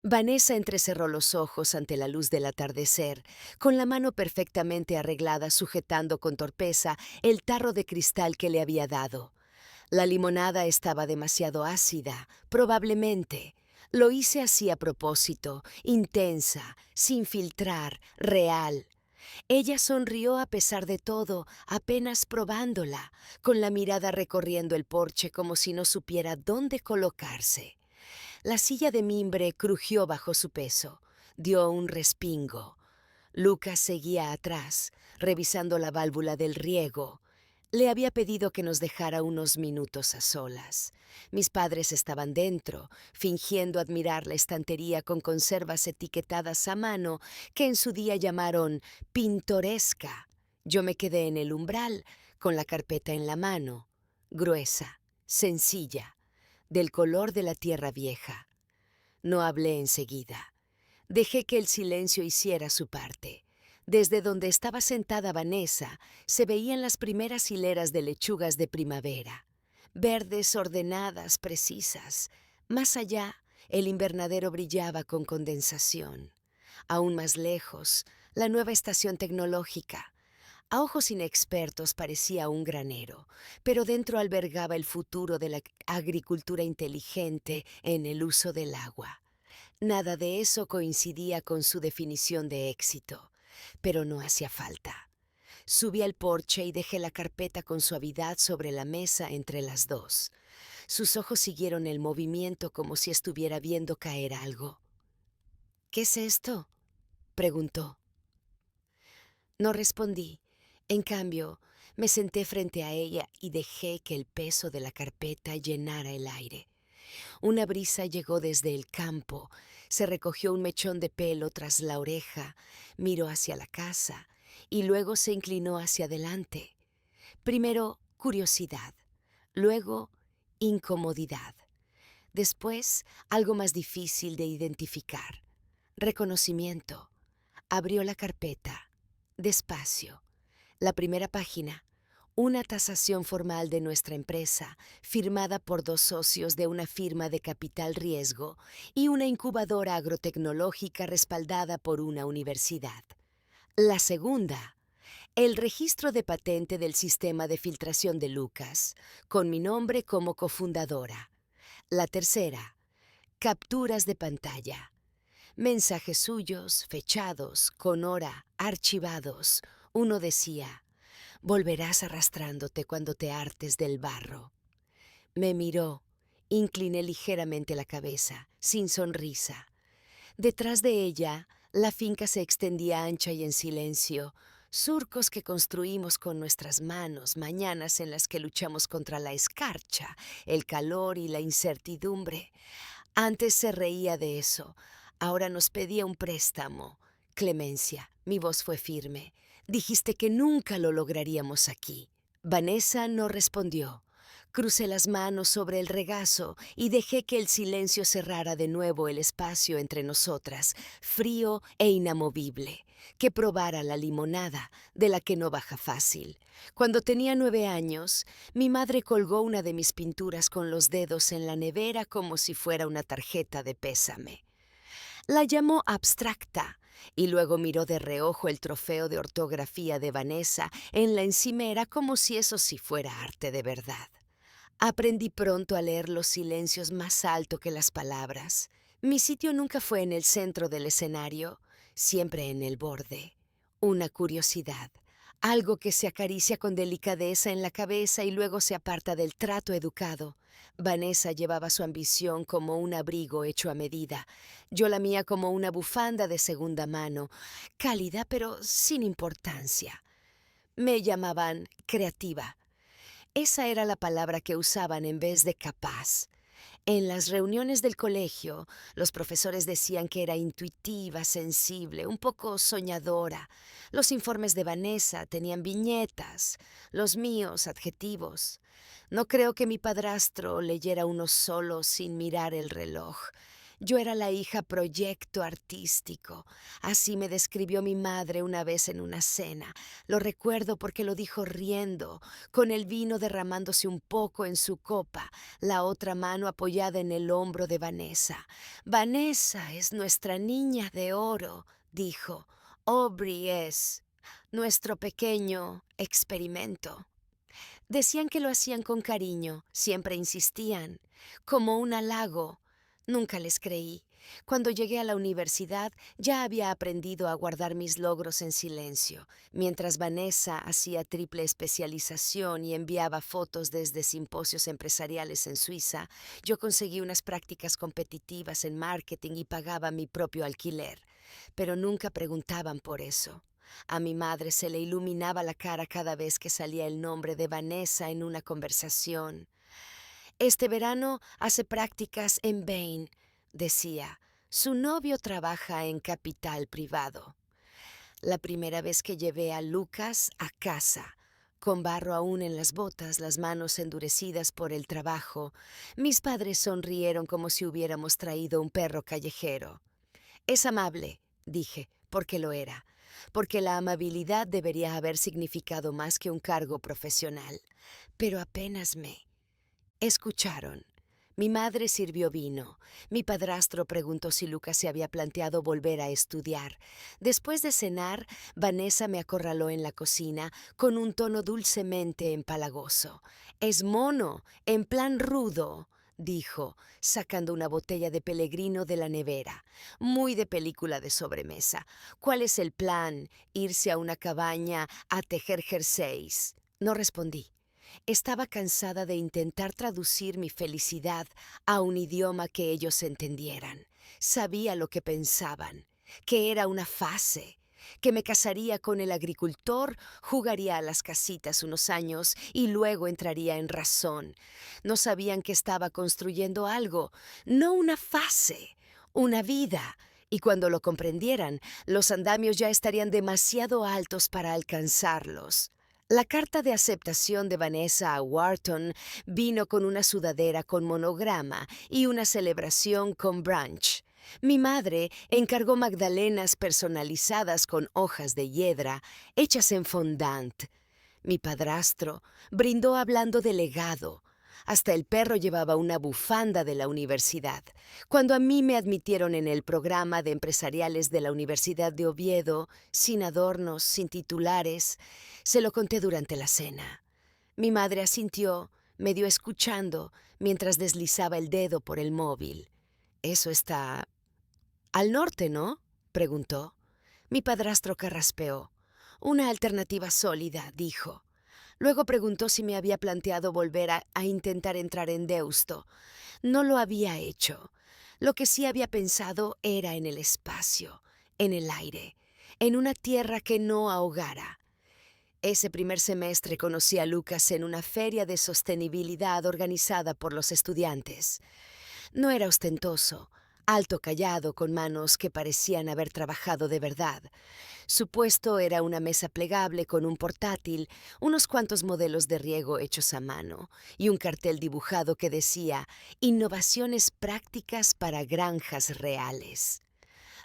Vanessa entrecerró los ojos ante la luz del atardecer, con la mano perfectamente arreglada sujetando con torpeza el tarro de cristal que le había dado. La limonada estaba demasiado ácida, probablemente. Lo hice así a propósito, intensa, sin filtrar, real. Ella sonrió a pesar de todo, apenas probándola, con la mirada recorriendo el porche como si no supiera dónde colocarse. La silla de mimbre crujió bajo su peso. Dio un respingo. Lucas seguía atrás, revisando la válvula del riego. Le había pedido que nos dejara unos minutos a solas. Mis padres estaban dentro, fingiendo admirar la estantería con conservas etiquetadas a mano que en su día llamaron pintoresca. Yo me quedé en el umbral, con la carpeta en la mano, gruesa, sencilla, del color de la tierra vieja. No hablé enseguida. Dejé que el silencio hiciera su parte. Desde donde estaba sentada Vanessa se veían las primeras hileras de lechugas de primavera, verdes, ordenadas, precisas. Más allá, el invernadero brillaba con condensación. Aún más lejos, la nueva estación tecnológica. A ojos inexpertos parecía un granero, pero dentro albergaba el futuro de la agricultura inteligente en el uso del agua. Nada de eso coincidía con su definición de éxito, pero no hacía falta. Subí al porche y dejé la carpeta con suavidad sobre la mesa entre las dos. Sus ojos siguieron el movimiento como si estuviera viendo caer algo. ¿Qué es esto?, preguntó. No respondí. En cambio, me senté frente a ella y dejé que el peso de la carpeta llenara el aire. Una brisa llegó desde el campo, se recogió un mechón de pelo tras la oreja, miró hacia la casa y luego se inclinó hacia adelante. Primero curiosidad, luego incomodidad, después algo más difícil de identificar, reconocimiento. Abrió la carpeta, despacio. La primera página, una tasación formal de nuestra empresa, firmada por dos socios de una firma de capital riesgo y una incubadora agrotecnológica respaldada por una universidad. La segunda, el registro de patente del sistema de filtración de Lucas, con mi nombre como cofundadora. La tercera, capturas de pantalla. Mensajes suyos, fechados, con hora, archivados. Uno decía: volverás arrastrándote cuando te hartes del barro. Me miró, incliné ligeramente la cabeza, sin sonrisa. Detrás de ella, la finca se extendía ancha y en silencio, surcos que construimos con nuestras manos, mañanas en las que luchamos contra la escarcha, el calor y la incertidumbre. Antes se reía de eso, ahora nos pedía un préstamo. Clemencia, mi voz fue firme. Dijiste que nunca lo lograríamos aquí. Vanessa no respondió. Crucé las manos sobre el regazo y dejé que el silencio cerrara de nuevo el espacio entre nosotras, frío e inamovible, que probara la limonada, de la que no baja fácil. Cuando tenía 9 años, mi madre colgó una de mis pinturas con los dedos en la nevera como si fuera una tarjeta de pésame. La llamó abstracta y luego miró de reojo el trofeo de ortografía de Vanessa en la encimera como si eso sí fuera arte de verdad. Aprendí pronto a leer los silencios más alto que las palabras. Mi sitio nunca fue en el centro del escenario, siempre en el borde. Una curiosidad, algo que se acaricia con delicadeza en la cabeza y luego se aparta del trato educado. Vanessa llevaba su ambición como un abrigo hecho a medida, yo la mía como una bufanda de segunda mano, cálida pero sin importancia. Me llamaban creativa. Esa era la palabra que usaban en vez de capaz. En las reuniones del colegio, los profesores decían que era intuitiva, sensible, un poco soñadora. Los informes de Vanessa tenían viñetas, los míos adjetivos. No creo que mi padrastro leyera uno solo sin mirar el reloj. Yo era la hija proyecto artístico. Así me describió mi madre una vez en una cena. Lo recuerdo porque lo dijo riendo, con el vino derramándose un poco en su copa, la otra mano apoyada en el hombro de Vanessa. Vanessa es nuestra niña de oro, dijo. Aubrey es nuestro pequeño experimento. Decían que lo hacían con cariño, siempre insistían, como un halago. Nunca les creí. Cuando llegué a la universidad ya había aprendido a guardar mis logros en silencio. Mientras Vanessa hacía triple especialización y enviaba fotos desde simposios empresariales en Suiza, yo conseguí unas prácticas competitivas en marketing y pagaba mi propio alquiler. Pero nunca preguntaban por eso. A mi madre se le iluminaba la cara cada vez que salía el nombre de Vanessa en una conversación. Este verano hace prácticas en Bain, decía. Su novio trabaja en capital privado. La primera vez que llevé a Lucas a casa, con barro aún en las botas, las manos endurecidas por el trabajo, mis padres sonrieron como si hubiéramos traído un perro callejero. Es amable, dije, porque lo era, porque la amabilidad debería haber significado más que un cargo profesional. Pero apenas me escucharon. Mi madre sirvió vino. Mi padrastro preguntó si Lucas se había planteado volver a estudiar. Después de cenar, Vanessa me acorraló en la cocina con un tono dulcemente empalagoso. «Es mono, en plan rudo», dijo, sacando una botella de Pellegrino de la nevera. «Muy de película de sobremesa. ¿Cuál es el plan? ¿Irse a una cabaña a tejer jerseys?» No respondí. Estaba cansada de intentar traducir mi felicidad a un idioma que ellos entendieran. Sabía lo que pensaban, que era una fase, que me casaría con el agricultor, jugaría a las casitas unos años y luego entraría en razón. No sabían que estaba construyendo algo, no una fase, una vida. Y cuando lo comprendieran, los andamios ya estarían demasiado altos para alcanzarlos. La carta de aceptación de Vanessa a Wharton vino con una sudadera con monograma y una celebración con brunch. Mi madre encargó magdalenas personalizadas con hojas de hiedra hechas en fondant. Mi padrastro brindó hablando de legado. Hasta el perro llevaba una bufanda de la universidad. Cuando a mí me admitieron en el programa de empresariales de la Universidad de Oviedo, sin adornos, sin titulares, se lo conté durante la cena. Mi madre asintió, medio escuchando, mientras deslizaba el dedo por el móvil. «Eso está al norte, ¿no?», preguntó. Mi padrastro carraspeó. «Una alternativa sólida», dijo. Luego preguntó si me había planteado volver a intentar entrar en Deusto. No lo había hecho. Lo que sí había pensado era en el espacio, en el aire, en una tierra que no ahogara. Ese primer semestre conocí a Lucas en una feria de sostenibilidad organizada por los estudiantes. No era ostentoso, alto callado con manos que parecían haber trabajado de verdad. Su puesto era una mesa plegable con un portátil, unos cuantos modelos de riego hechos a mano y un cartel dibujado que decía «Innovaciones prácticas para granjas reales».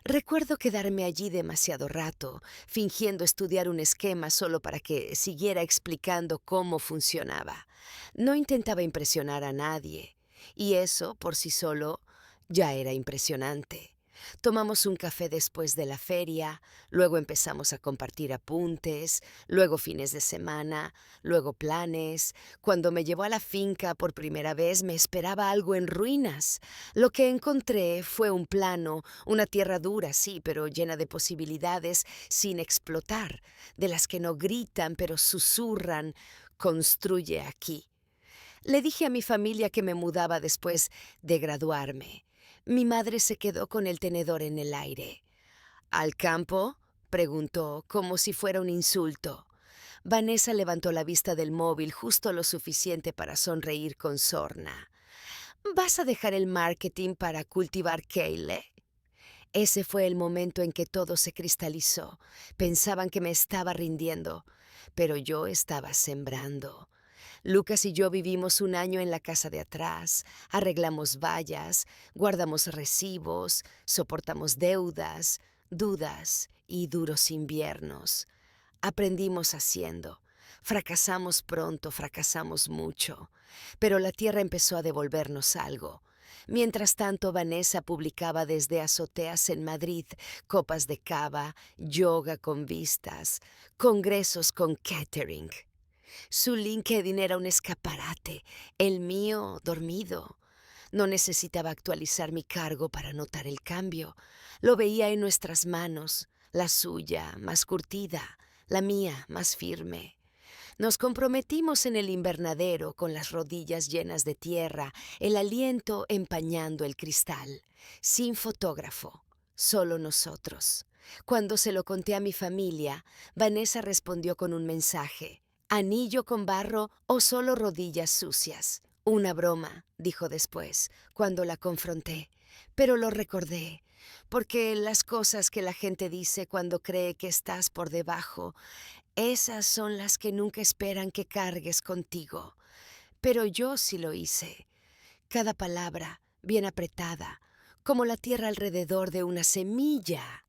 Recuerdo quedarme allí demasiado rato, fingiendo estudiar un esquema solo para que siguiera explicando cómo funcionaba. No intentaba impresionar a nadie, y eso, por sí solo, ya era impresionante. Tomamos un café después de la feria, luego empezamos a compartir apuntes, luego fines de semana, luego planes. Cuando me llevó a la finca por primera vez me esperaba algo en ruinas. Lo que encontré fue un plano, una tierra dura, sí, pero llena de posibilidades sin explotar, de las que no gritan pero susurran, «construye aquí». Le dije a mi familia que me mudaba después de graduarme. Mi madre se quedó con el tenedor en el aire. «¿Al campo?», preguntó, como si fuera un insulto. Vanessa levantó la vista del móvil justo lo suficiente para sonreír con sorna. «¿Vas a dejar el marketing para cultivar kale?». Ese fue el momento en que todo se cristalizó. Pensaban que me estaba rindiendo, pero yo estaba sembrando. Lucas y yo vivimos un año en la casa de atrás, arreglamos vallas, guardamos recibos, soportamos deudas, dudas y duros inviernos. Aprendimos haciendo. Fracasamos pronto, fracasamos mucho, pero la tierra empezó a devolvernos algo. Mientras tanto, Vanessa publicaba desde azoteas en Madrid copas de cava, yoga con vistas, congresos con catering. Su LinkedIn era un escaparate, el mío dormido. No necesitaba actualizar mi cargo para notar el cambio. Lo veía en nuestras manos, la suya más curtida, la mía más firme. Nos comprometimos en el invernadero con las rodillas llenas de tierra, el aliento empañando el cristal, sin fotógrafo, solo nosotros. Cuando se lo conté a mi familia, Vanessa respondió con un mensaje: ¿anillo con barro o solo rodillas sucias? Una broma, dijo después, cuando la confronté, pero lo recordé, porque las cosas que la gente dice cuando cree que estás por debajo, esas son las que nunca esperan que cargues contigo. Pero yo sí lo hice. Cada palabra, bien apretada, como la tierra alrededor de una semilla.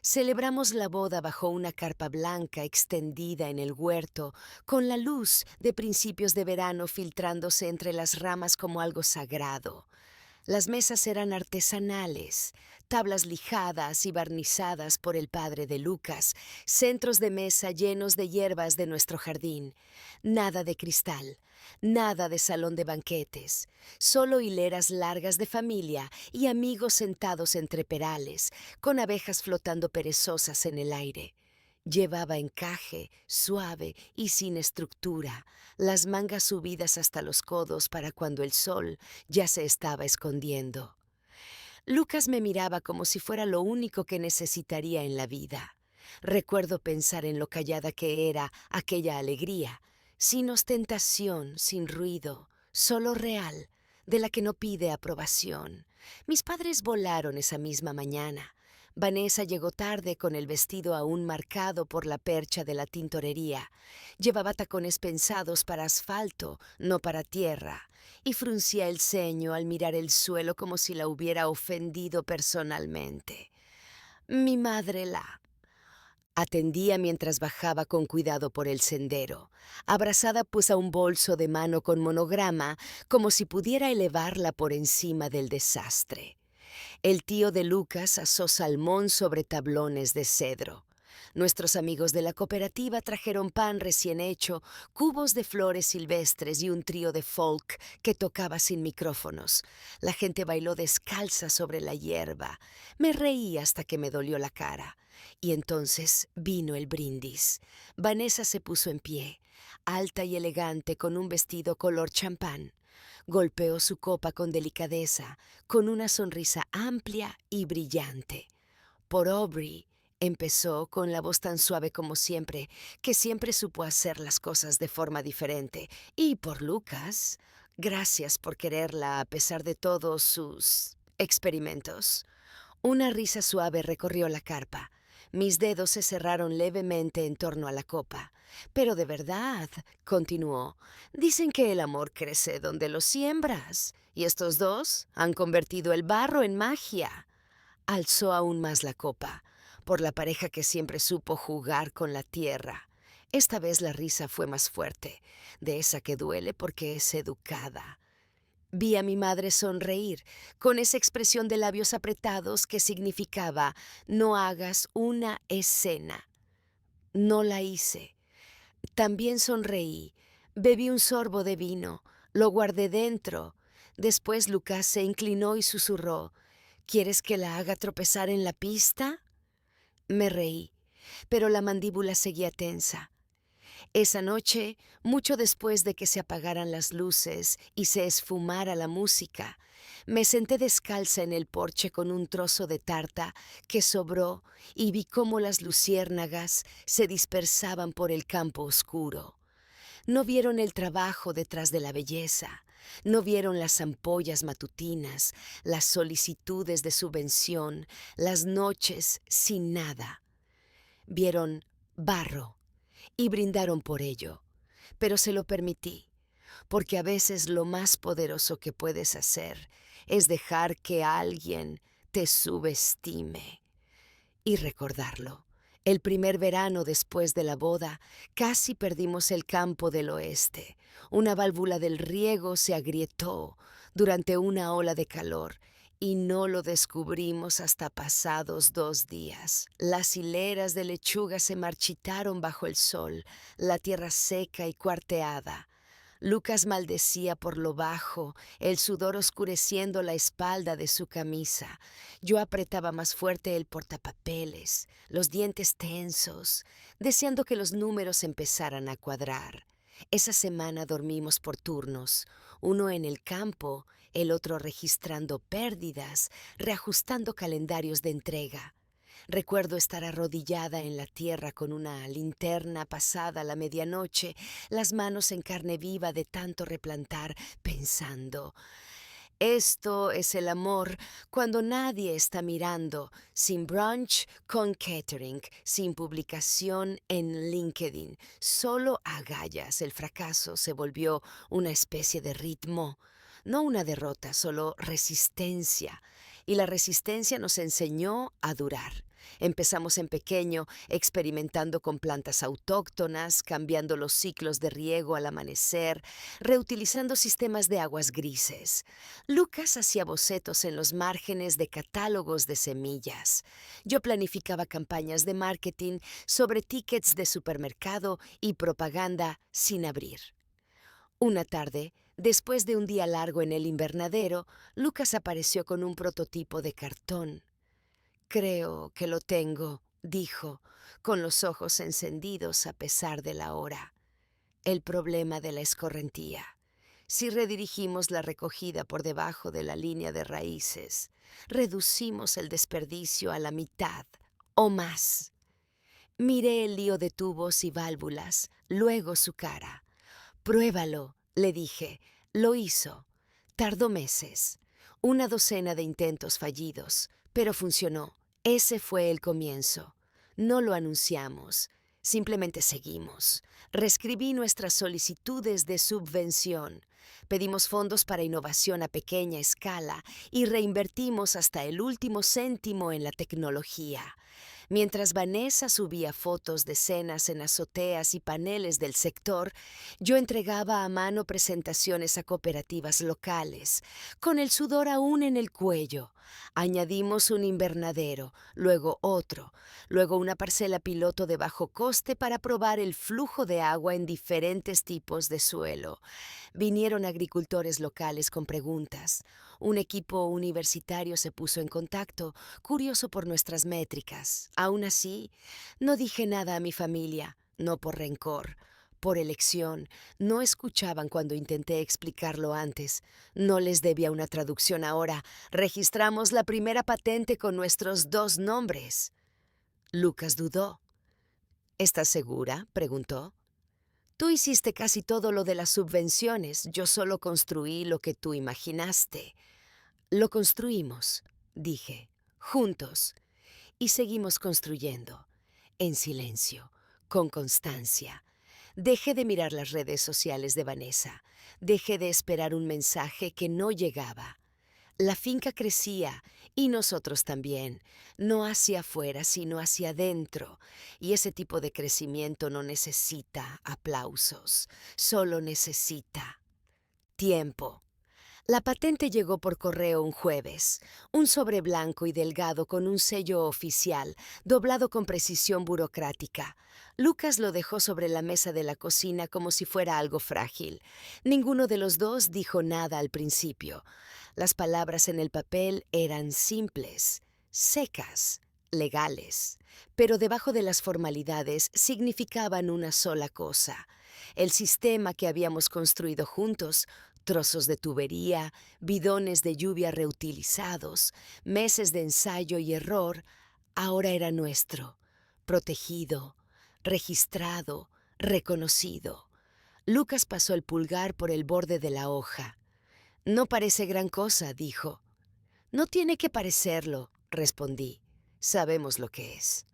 Celebramos la boda bajo una carpa blanca extendida en el huerto, con la luz de principios de verano filtrándose entre las ramas como algo sagrado. Las mesas eran artesanales, tablas lijadas y barnizadas por el padre de Lucas, centros de mesa llenos de hierbas de nuestro jardín. Nada de cristal, nada de salón de banquetes, solo hileras largas de familia y amigos sentados entre perales, con abejas flotando perezosas en el aire. Llevaba encaje, suave y sin estructura, las mangas subidas hasta los codos para cuando el sol ya se estaba escondiendo. Lucas me miraba como si fuera lo único que necesitaría en la vida. Recuerdo pensar en lo callada que era aquella alegría, sin ostentación, sin ruido, solo real, de la que no pide aprobación. Mis padres volaron esa misma mañana. Vanessa llegó tarde con el vestido aún marcado por la percha de la tintorería. Llevaba tacones pensados para asfalto, no para tierra, y fruncía el ceño al mirar el suelo como si la hubiera ofendido personalmente. Mi madre la atendía mientras bajaba con cuidado por el sendero. Abrazada puso un bolso de mano con monograma, como si pudiera elevarla por encima del desastre. El tío de Lucas asó salmón sobre tablones de cedro. Nuestros amigos de la cooperativa trajeron pan recién hecho, cubos de flores silvestres y un trío de folk que tocaba sin micrófonos. La gente bailó descalza sobre la hierba. Me reí hasta que me dolió la cara. Y entonces vino el brindis. Vanessa se puso en pie, alta y elegante con un vestido color champán. Golpeó su copa con delicadeza, con una sonrisa amplia y brillante. Por Aubrey, empezó con la voz tan suave como siempre, que siempre supo hacer las cosas de forma diferente. Y por Lucas, gracias por quererla a pesar de todos sus experimentos. Una risa suave recorrió la carpa. Mis dedos se cerraron levemente en torno a la copa. Pero de verdad, continuó, dicen que el amor crece donde lo siembras. Y estos dos han convertido el barro en magia. Alzó aún más la copa, por la pareja que siempre supo jugar con la tierra. Esta vez la risa fue más fuerte, de esa que duele porque es educada. Vi a mi madre sonreír, con esa expresión de labios apretados que significaba no hagas una escena. No la hice. También sonreí. Bebí un sorbo de vino. Lo guardé dentro. Después Lucas se inclinó y susurró: ¿quieres que la haga tropezar en la pista? Me reí, pero la mandíbula seguía tensa. Esa noche, mucho después de que se apagaran las luces y se esfumara la música, me senté descalza en el porche con un trozo de tarta que sobró y vi cómo las luciérnagas se dispersaban por el campo oscuro. No vieron el trabajo detrás de la belleza, no vieron las ampollas matutinas, las solicitudes de subvención, las noches sin nada. Vieron barro y brindaron por ello, pero se lo permití. porque a veces lo más poderoso que puedes hacer es dejar que alguien te subestime. Y recordarlo. El primer verano después de la boda, casi perdimos el campo del oeste. Una válvula del riego se agrietó durante una ola de calor y no lo descubrimos hasta pasados 2 días. Las hileras de lechuga se marchitaron bajo el sol, la tierra seca y cuarteada. Lucas maldecía por lo bajo, el sudor oscureciendo la espalda de su camisa. Yo apretaba más fuerte el portapapeles, los dientes tensos, deseando que los números empezaran a cuadrar. Esa semana dormimos por turnos, uno en el campo, el otro registrando pérdidas, reajustando calendarios de entrega. Recuerdo estar arrodillada en la tierra con una linterna pasada la medianoche, las manos en carne viva de tanto replantar, pensando: esto es el amor cuando nadie está mirando, sin brunch con catering, sin publicación en LinkedIn, solo agallas. El fracaso se volvió una especie de ritmo, no una derrota, solo resistencia. Y la resistencia nos enseñó a durar. Empezamos en pequeño, experimentando con plantas autóctonas, cambiando los ciclos de riego al amanecer, reutilizando sistemas de aguas grises. Lucas hacía bocetos en los márgenes de catálogos de semillas. Yo planificaba campañas de marketing sobre tickets de supermercado y propaganda sin abrir. Una tarde, después de un día largo en el invernadero, Lucas apareció con un prototipo de cartón. «Creo que lo tengo», dijo, con los ojos encendidos a pesar de la hora. El problema de la escorrentía. Si redirigimos la recogida por debajo de la línea de raíces, reducimos el desperdicio a la mitad o más. Miré el lío de tubos y válvulas, luego su cara. «Pruébalo», le dije. Lo hizo. Tardó meses, una docena de intentos fallidos, pero funcionó. Ese fue el comienzo. No lo anunciamos, simplemente seguimos. Reescribí nuestras solicitudes de subvención. Pedimos fondos para innovación a pequeña escala y reinvertimos hasta el último céntimo en la tecnología. Mientras Vanessa subía fotos de cenas en azoteas y paneles del sector, yo entregaba a mano presentaciones a cooperativas locales, con el sudor aún en el cuello. Añadimos un invernadero, luego otro, luego una parcela piloto de bajo coste para probar el flujo de agua en diferentes tipos de suelo. Vinieron agricultores locales con preguntas. Un equipo universitario se puso en contacto, curioso por nuestras métricas. Aún así, no dije nada a mi familia, no por rencor, por elección. No escuchaban cuando intenté explicarlo antes. No les debía una traducción ahora. Registramos la primera patente con nuestros 2 nombres. Lucas dudó. «¿Estás segura?», preguntó. «Tú hiciste casi todo lo de las subvenciones. Yo solo construí lo que tú imaginaste». «Lo construimos», dije, «juntos». Y seguimos construyendo, en silencio, con constancia. Dejé de mirar las redes sociales de Vanessa. Dejé de esperar un mensaje que no llegaba. La finca crecía y nosotros también, no hacia afuera, sino hacia adentro. Y ese tipo de crecimiento no necesita aplausos, solo necesita tiempo. La patente llegó por correo un jueves, un sobre blanco y delgado con un sello oficial, doblado con precisión burocrática. Lucas lo dejó sobre la mesa de la cocina como si fuera algo frágil. Ninguno de los dos dijo nada al principio. Las palabras en el papel eran simples, secas, legales, pero debajo de las formalidades significaban una sola cosa: el sistema que habíamos construido juntos. Trozos de tubería, bidones de lluvia reutilizados, meses de ensayo y error, ahora era nuestro, protegido, registrado, reconocido. Lucas pasó el pulgar por el borde de la hoja. «No parece gran cosa», dijo. «No tiene que parecerlo», respondí. «Sabemos lo que es».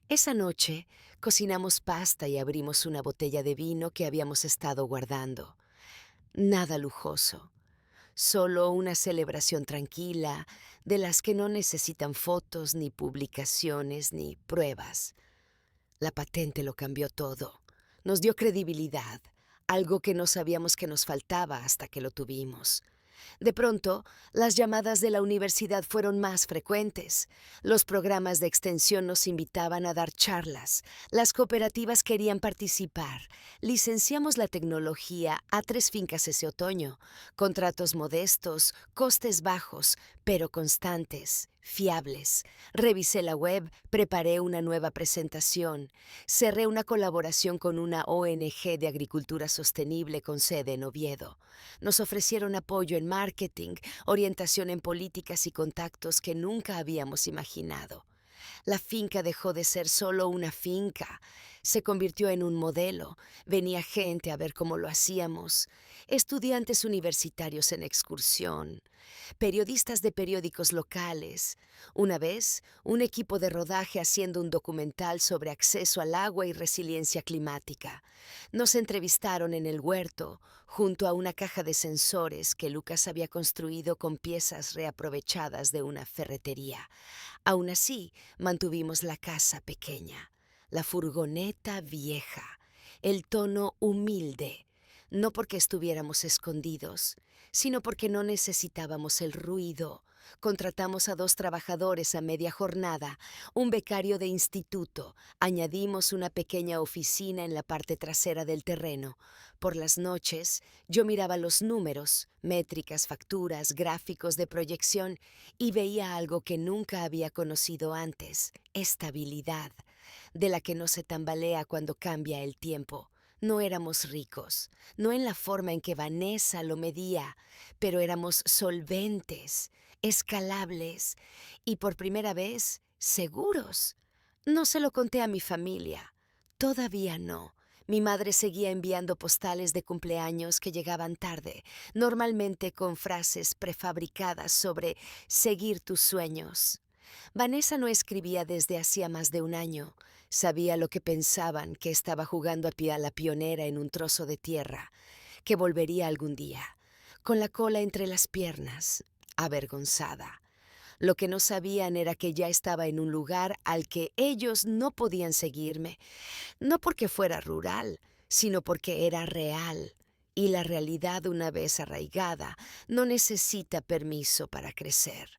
Esa noche cocinamos pasta y abrimos una botella de vino que habíamos estado guardando. Nada lujoso, solo una celebración tranquila, de las que no necesitan fotos, ni publicaciones, ni pruebas. La patente lo cambió todo. Nos dio credibilidad, algo que no sabíamos que nos faltaba hasta que lo tuvimos. De pronto, las llamadas de la universidad fueron más frecuentes. Los programas de extensión nos invitaban a dar charlas. Las cooperativas querían participar. Licenciamos la tecnología a 3 fincas ese otoño. Contratos modestos, costes bajos, pero constantes, fiables. Revisé la web, preparé una nueva presentación. Cerré una colaboración con una ONG de agricultura sostenible con sede en Oviedo. Nos ofrecieron apoyo en marketing, orientación en políticas y contactos que nunca habíamos imaginado. La finca dejó de ser solo una finca, se convirtió en un modelo. Venía gente a ver cómo lo hacíamos, estudiantes universitarios en excursión, periodistas de periódicos locales. Una vez, un equipo de rodaje haciendo un documental sobre acceso al agua y resiliencia climática. Nos entrevistaron en el huerto, junto a una caja de sensores que Lucas había construido con piezas reaprovechadas de una ferretería. Aún así, mantuvimos la casa pequeña, la furgoneta vieja, el tono humilde, no porque estuviéramos escondidos, sino porque no necesitábamos el ruido. Contratamos a 2 trabajadores a media jornada, un becario de instituto, añadimos una pequeña oficina en la parte trasera del terreno. Por las noches, yo miraba los números, métricas, facturas, gráficos de proyección y veía algo que nunca había conocido antes: estabilidad, de la que no se tambalea cuando cambia el tiempo. No éramos ricos, no en la forma en que Vanessa lo medía, pero éramos solventes, escalables y por primera vez seguros. No se lo conté a mi familia, todavía no. Mi madre seguía enviando postales de cumpleaños que llegaban tarde, normalmente con frases prefabricadas sobre seguir tus sueños. Vanessa no escribía desde hacía más de un año. Sabía lo que pensaban, que estaba jugando a la pionera en un trozo de tierra, que volvería algún día, con la cola entre las piernas, avergonzada. Lo que no sabían era que ya estaba en un lugar al que ellos no podían seguirme, no porque fuera rural, sino porque era real. Y la realidad, una vez arraigada, no necesita permiso para crecer.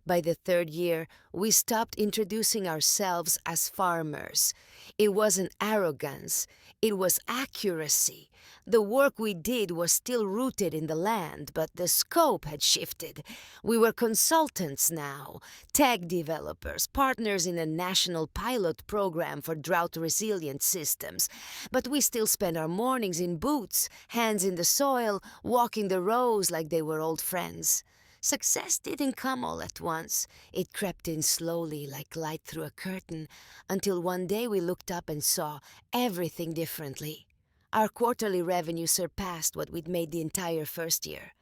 By the 3rd year, we stopped introducing ourselves as farmers. It wasn't arrogance, it was accuracy. The work we did was still rooted in the land, but the scope had shifted. We were consultants now, tech developers, partners in a national pilot program for drought-resilient systems. But we still spent our mornings in boots, hands in the soil, walking the rows like they were old friends. Success didn't come all at once. It crept in slowly like light through a curtain, until one day we looked up and saw everything differently. Our quarterly revenue surpassed what we'd made the entire first year.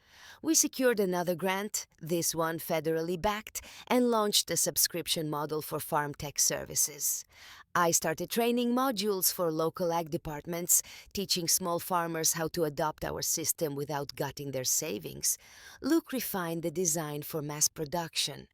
We secured another grant, this one federally backed, and launched a subscription model for farm tech services. I started training modules for local ag departments, teaching small farmers how to adopt our system without gutting their savings. Luke refined the design for mass production.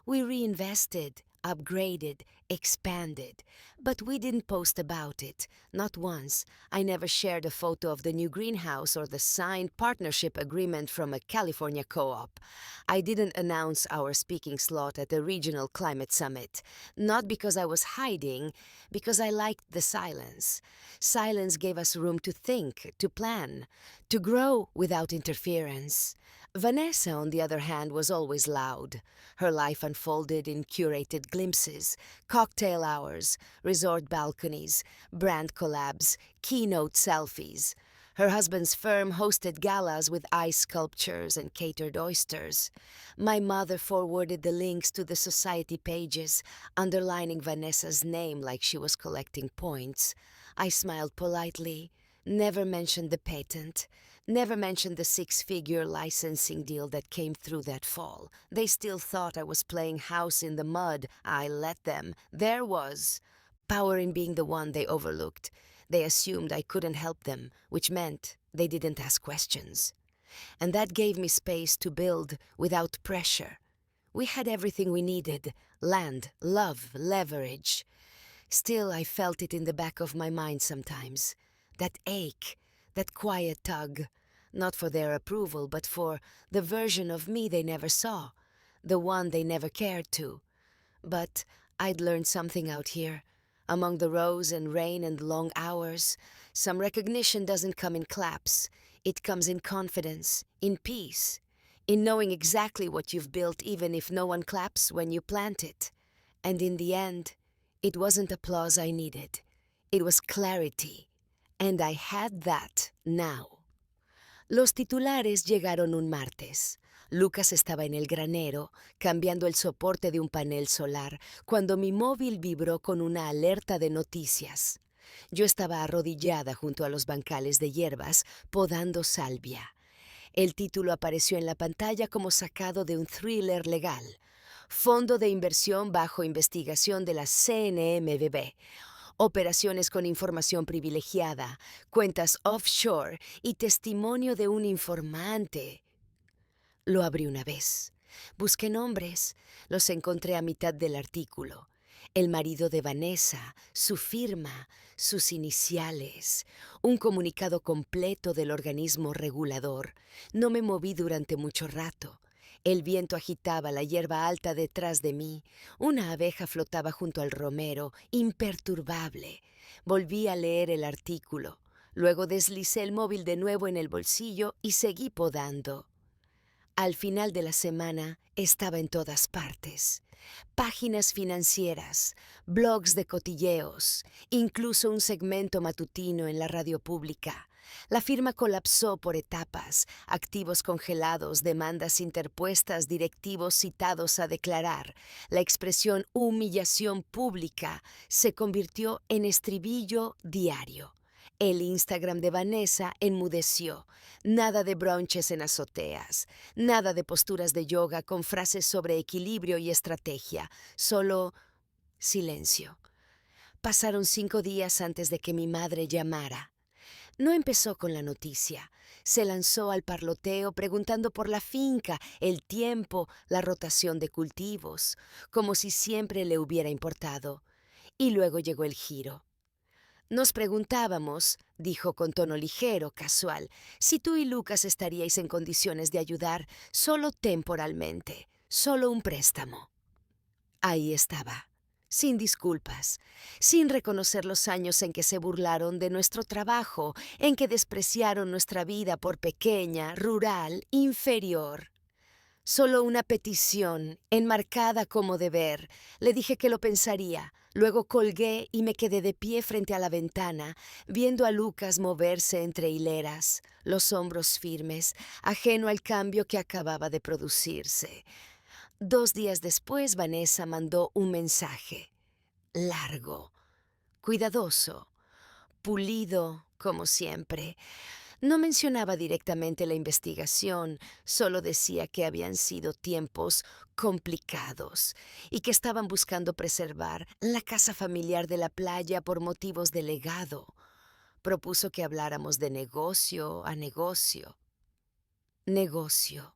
We reinvested, upgraded, expanded, but we didn't post about it, not once. I never shared a photo of the new greenhouse or the signed partnership agreement from a California co-op. I didn't announce our speaking slot at the regional climate summit, not because I was hiding, because I liked the silence. Silence gave us room to think, to plan, to grow without interference. Vanessa, on the other hand, was always loud. Her life unfolded in curated glimpses, cocktail hours, resort balconies, brand collabs, keynote selfies. Her husband's firm hosted galas with ice sculptures and catered oysters. My mother forwarded the links to the society pages, underlining Vanessa's name like she was collecting points. I smiled politely, never mentioned the patent, never mentioned the 6-figure licensing deal that came through that fall. They still thought I was playing house in the mud. I let them. There was power in being the one they overlooked. They assumed I couldn't help them, which meant they didn't ask questions. and that gave me space to build without pressure. We had everything we needed: land, love, leverage. Still, I felt it in the back of my mind sometimes. That ache, that quiet tug. Not for their approval, but for the version of me they never saw, the one they never cared to. But I'd learned something out here. Among the rose and rain and long hours, some recognition doesn't come in claps. It comes in confidence, in peace, in knowing exactly what you've built even if no one claps when you plant it. And in the end, it wasn't applause I needed. It was clarity. And I had that now. Los titulares llegaron un martes. Lucas estaba en el granero, cambiando el soporte de un panel solar, cuando mi móvil vibró con una alerta de noticias. Yo estaba arrodillada junto a los bancales de hierbas, podando salvia. El título apareció en la pantalla como sacado de un thriller legal. Fondo de inversión bajo investigación de la CNMV. Operaciones con información privilegiada, cuentas offshore y testimonio de un informante. Lo abrí una vez. Busqué nombres. Los encontré a mitad del artículo. El marido de Vanessa, su firma, sus iniciales, un comunicado completo del organismo regulador. No me moví durante mucho rato. El viento agitaba la hierba alta detrás de mí. Una abeja flotaba junto al romero, imperturbable. Volví a leer el artículo. Luego deslicé el móvil de nuevo en el bolsillo y seguí podando. Al final de la semana estaba en todas partes. Páginas financieras, blogs de cotilleos, incluso un segmento matutino en la radio pública. La firma colapsó por etapas: activos congelados, demandas interpuestas, directivos citados a declarar. La expresión humillación pública se convirtió en estribillo diario. El Instagram de Vanessa enmudeció. Nada de brunches en azoteas, nada de posturas de yoga con frases sobre equilibrio y estrategia, solo silencio. Pasaron 5 días antes de que mi madre llamara. No empezó con la noticia. Se lanzó al parloteo preguntando por la finca, el tiempo, la rotación de cultivos, como si siempre le hubiera importado. Y luego llegó el giro. Nos preguntábamos, dijo con tono ligero, casual, si tú y Lucas estaríais en condiciones de ayudar solo temporalmente, solo un préstamo. Ahí estaba, sin disculpas, sin reconocer los años en que se burlaron de nuestro trabajo, en que despreciaron nuestra vida por pequeña, rural, inferior. Solo una petición, enmarcada como deber. Le dije que lo pensaría. Luego colgué y me quedé de pie frente a la ventana, viendo a Lucas moverse entre hileras, los hombros firmes, ajeno al cambio que acababa de producirse. 2 días después, Vanessa mandó un mensaje. Largo, cuidadoso, pulido, como siempre. No mencionaba directamente la investigación, solo decía que habían sido tiempos complicados y que estaban buscando preservar la casa familiar de la playa por motivos de legado. Propuso que habláramos de negocio a negocio. Negocio.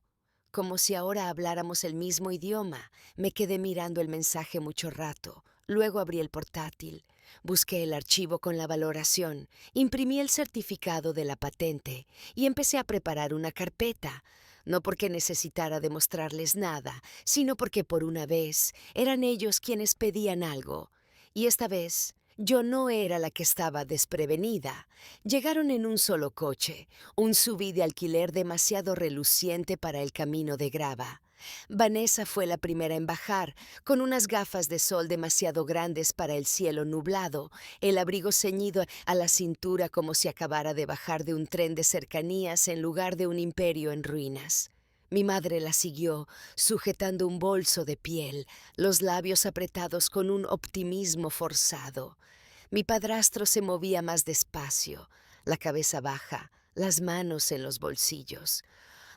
Como si ahora habláramos el mismo idioma. Me quedé mirando el mensaje mucho rato. Luego abrí el portátil. Busqué el archivo con la valoración, imprimí el certificado de la patente y empecé a preparar una carpeta, no porque necesitara demostrarles nada, sino porque por una vez eran ellos quienes pedían algo. Y esta vez yo no era la que estaba desprevenida. Llegaron en un solo coche, un SUV de alquiler demasiado reluciente para el camino de grava. Vanessa fue la primera en bajar, con unas gafas de sol demasiado grandes para el cielo nublado, el abrigo ceñido a la cintura como si acabara de bajar de un tren de cercanías en lugar de un imperio en ruinas. Mi madre la siguió, sujetando un bolso de piel, los labios apretados con un optimismo forzado. Mi padrastro se movía más despacio, la cabeza baja, las manos en los bolsillos.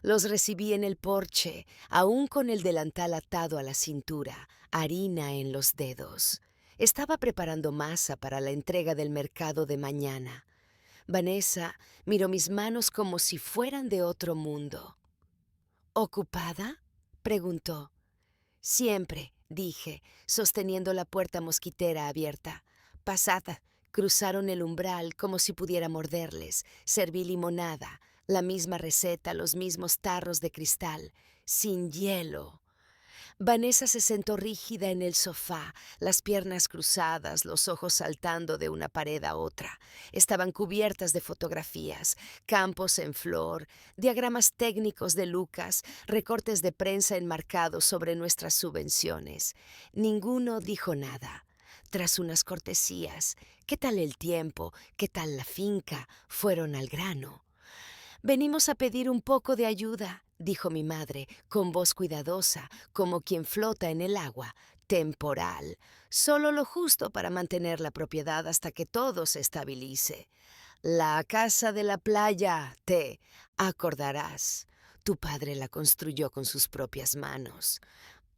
Los recibí en el porche, aún con el delantal atado a la cintura, harina en los dedos. Estaba preparando masa para la entrega del mercado de mañana. Vanessa miró mis manos como si fueran de otro mundo. ¿Ocupada?, preguntó. Siempre, dije, sosteniendo la puerta mosquitera abierta. Pasad. Cruzaron el umbral como si pudiera morderles. Serví limonada, la misma receta, los mismos tarros de cristal, sin hielo. Vanessa se sentó rígida en el sofá, las piernas cruzadas, los ojos saltando de una pared a otra. Estaban cubiertas de fotografías, campos en flor, diagramas técnicos de Lucas, recortes de prensa enmarcados sobre nuestras subvenciones. Ninguno dijo nada. Tras unas cortesías, ¿qué tal el tiempo? ¿Qué tal la finca? Fueron al grano. Venimos a pedir un poco de ayuda, dijo mi madre, con voz cuidadosa, como quien flota en el agua, temporal, solo lo justo para mantener la propiedad hasta que todo se estabilice. La casa de la playa, te acordarás. Tu padre la construyó con sus propias manos.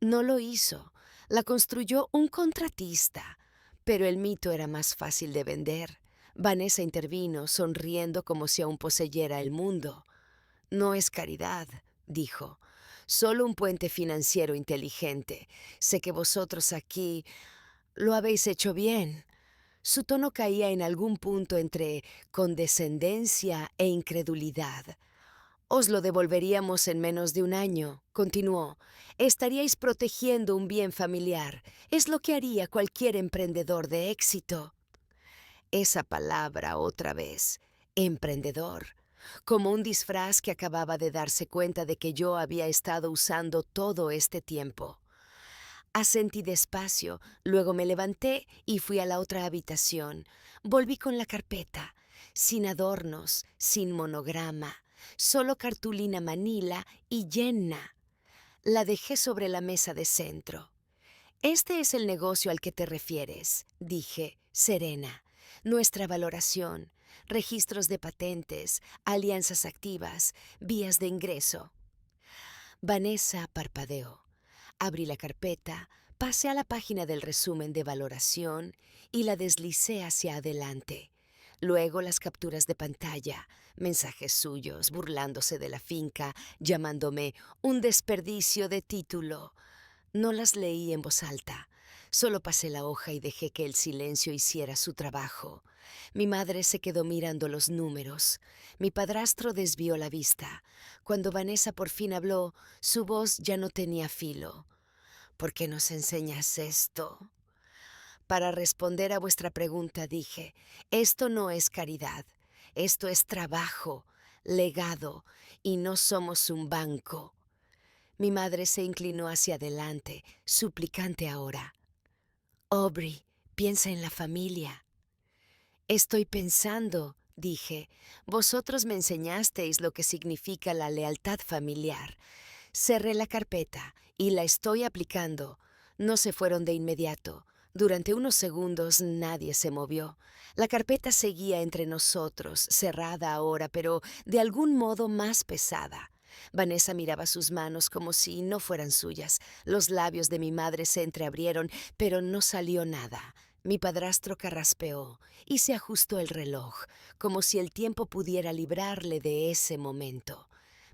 No lo hizo, la construyó un contratista, pero el mito era más fácil de vender. Vanessa intervino, sonriendo como si aún poseyera el mundo. No es caridad, dijo, solo un puente financiero inteligente. Sé que vosotros aquí lo habéis hecho bien. Su tono caía en algún punto entre condescendencia e incredulidad. Os lo devolveríamos en menos de un año, continuó. Estaríais protegiendo un bien familiar. Es lo que haría cualquier emprendedor de éxito. Esa palabra otra vez, emprendedor, como un disfraz que acababa de darse cuenta de que yo había estado usando todo este tiempo. Asentí despacio, luego me levanté y fui a la otra habitación. Volví con la carpeta, sin adornos, sin monograma, solo cartulina manila y llena. La dejé sobre la mesa de centro. Este es el negocio al que te refieres, dije, serena. Nuestra valoración, registros de patentes, alianzas activas, vías de ingreso. Vanessa parpadeó. Abrí la carpeta, pasé a la página del resumen de valoración y la deslicé hacia adelante. Luego las capturas de pantalla, mensajes suyos burlándose de la finca, llamándome un desperdicio de título. No las leí en voz alta. Solo pasé la hoja y dejé que el silencio hiciera su trabajo. Mi madre se quedó mirando los números. Mi padrastro desvió la vista. Cuando Vanessa por fin habló, su voz ya no tenía filo. ¿Por qué nos enseñas esto? Para responder a vuestra pregunta dije, esto no es caridad, esto es trabajo, legado, y no somos un banco. Mi madre se inclinó hacia adelante, suplicante ahora. Aubrey, piensa en la familia. Estoy pensando, dije. Vosotros me enseñasteis lo que significa la lealtad familiar. Cerré la carpeta y la estoy aplicando. No se fueron de inmediato. Durante unos segundos nadie se movió. La carpeta seguía entre nosotros, cerrada ahora, pero de algún modo más pesada. Vanessa miraba sus manos como si no fueran suyas. Los labios de mi madre se entreabrieron, pero no salió nada. Mi padrastro carraspeó y se ajustó el reloj, como si el tiempo pudiera librarle de ese momento.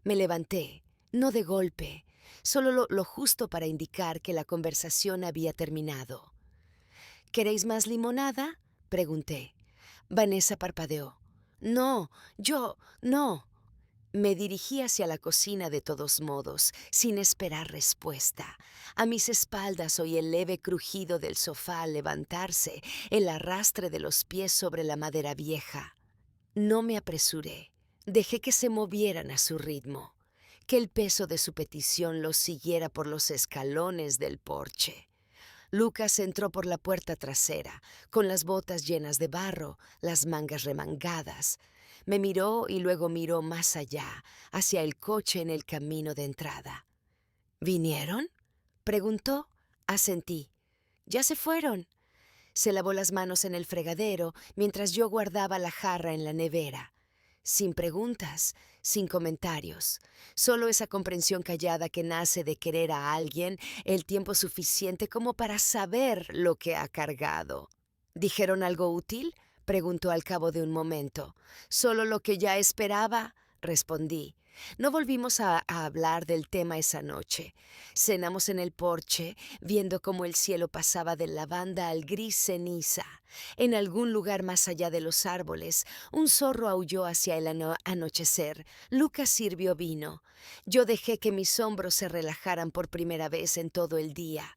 Me levanté, no de golpe, solo lo justo para indicar que la conversación había terminado. ¿Queréis más limonada?, pregunté. Vanessa parpadeó. No, no. Me dirigí hacia la cocina de todos modos, sin esperar respuesta. A mis espaldas oí el leve crujido del sofá al levantarse, el arrastre de los pies sobre la madera vieja. No me apresuré. Dejé que se movieran a su ritmo, que el peso de su petición los siguiera por los escalones del porche. Lucas entró por la puerta trasera, con las botas llenas de barro, las mangas remangadas. Me miró y luego miró más allá, hacia el coche en el camino de entrada. ¿Vinieron?, preguntó. Asentí. Ya se fueron. Se lavó las manos en el fregadero mientras yo guardaba la jarra en la nevera. Sin preguntas, sin comentarios, solo esa comprensión callada que nace de querer a alguien el tiempo suficiente como para saber lo que ha cargado. ¿Dijeron algo útil?, preguntó al cabo de un momento. «Solo lo que ya esperaba», respondí. No volvimos a hablar del tema esa noche. Cenamos en el porche, viendo cómo el cielo pasaba del lavanda al gris ceniza. En algún lugar más allá de los árboles, un zorro aulló hacia el anochecer. Lucas sirvió vino. Yo dejé que mis hombros se relajaran por primera vez en todo el día.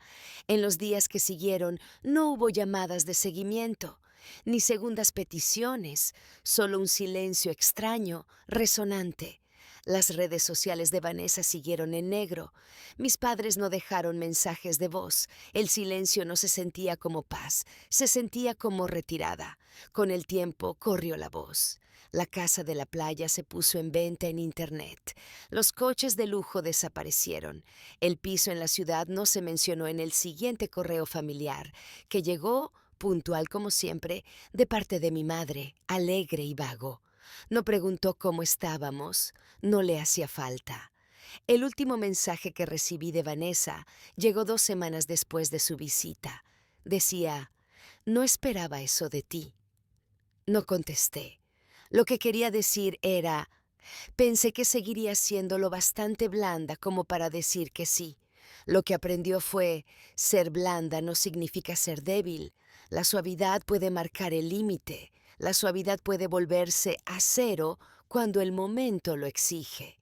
En los días que siguieron no hubo llamadas de seguimiento, ni segundas peticiones, solo un silencio extraño, resonante. Las redes sociales de Vanessa siguieron en negro. Mis padres no dejaron mensajes de voz. El silencio no se sentía como paz, se sentía como retirada. Con el tiempo corrió la voz. La casa de la playa se puso en venta en Internet. Los coches de lujo desaparecieron. El piso en la ciudad no se mencionó en el siguiente correo familiar, que llegó, puntual como siempre, de parte de mi madre, alegre y vago. No preguntó cómo estábamos, no le hacía falta. El último mensaje que recibí de Vanessa llegó 2 semanas después de su visita. Decía: «No esperaba eso de ti». No contesté. Lo que quería decir era: pensé que seguiría siendo lo bastante blanda como para decir que sí. Lo que aprendió fue: ser blanda no significa ser débil. La suavidad puede marcar el límite. La suavidad puede volverse acero cuando el momento lo exige.